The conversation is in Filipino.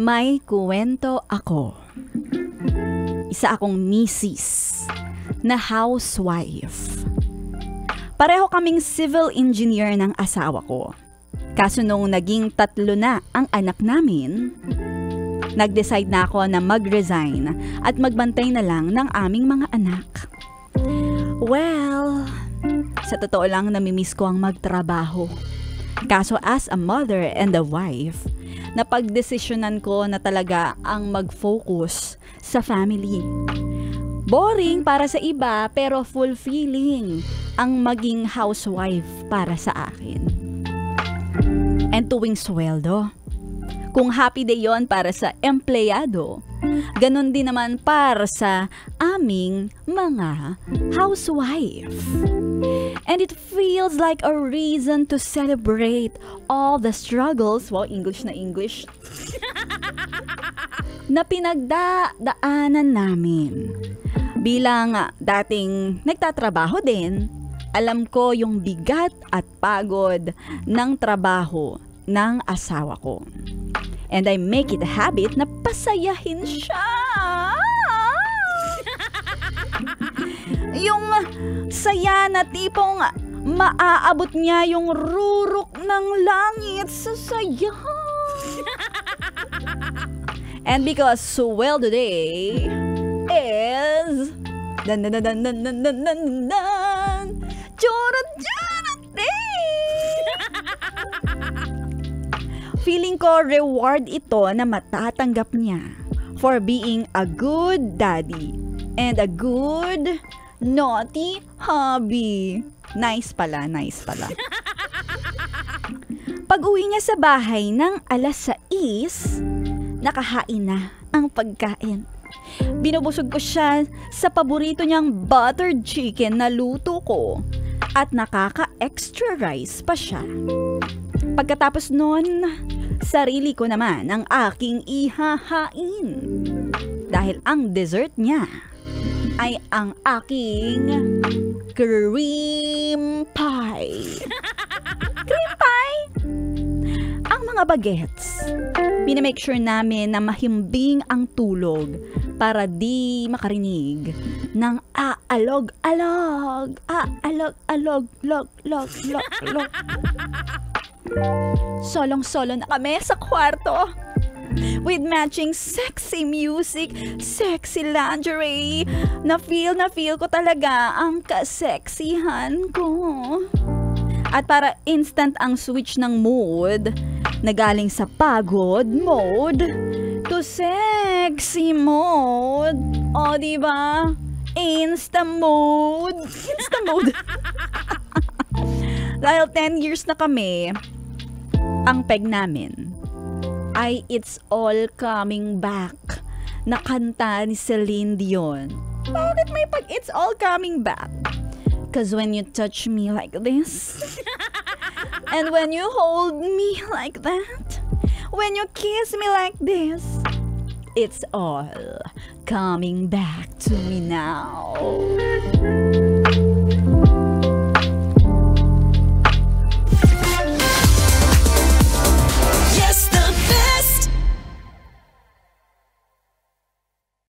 May kuwento ako. Isa akong misis na housewife. Pareho kaming civil engineer ng asawa ko. Kaso nung naging 3 na ang anak namin, nag-decide na ako na mag-resign at magbantay na lang ng aming mga anak. Well, sa totoo lang namimiss ko ang magtrabaho. Kaso as a mother and a wife, napagdesisyonan ko na talaga ang mag-focus sa family. Boring para sa iba pero fulfilling ang maging housewife para sa akin. And tuwing sweldo, kung happy day yon para sa empleyado, ganun din naman para sa aming mga housewife. And it feels like a reason to celebrate all the struggles, wow, English na English, na pinagdaanan namin. Bilang dating nagtatrabaho din, alam ko yung bigat at pagod ng trabaho ng asawa ko. And I make it a habit na pasayahin siya. Yung saya na tipong maaabot niya yung rurok ng langit sa saya. And because sweldo day is feeling ko reward ito na matatanggap niya for being a good daddy and a good naughty hubby. Nice pala, nice pala. Pag-uwi niya sa bahay ng 6:00, nakahain na ang pagkain. Binubusog ko siya sa paborito niyang buttered chicken na luto ko at nakaka-extra rice pa siya. Pagkatapos nun, sarili ko naman ang aking ihahain. Dahil ang dessert niya ay ang aking cream pie. Cream pie? Ang mga bagets, pinamake sure namin na mahimbing ang tulog para di makarinig ng aalog-alog, aalog-alog, log. Solong-solo na kami sa kwarto. With matching sexy music, sexy lingerie. Na feel ko talaga ang kaseksihan ko. At para instant ang switch ng mood, na galing sa pagod mode to sexy mode. O, diba? Insta mode. Insta mode. Dahil 10 years na kami, ang peg namin ay It's All Coming Back na kanta ni Celine Dion. Bakit may pag It's All Coming Back? Cause when you touch me like this, and when you hold me like that, when you kiss me like this, it's all coming back to me now.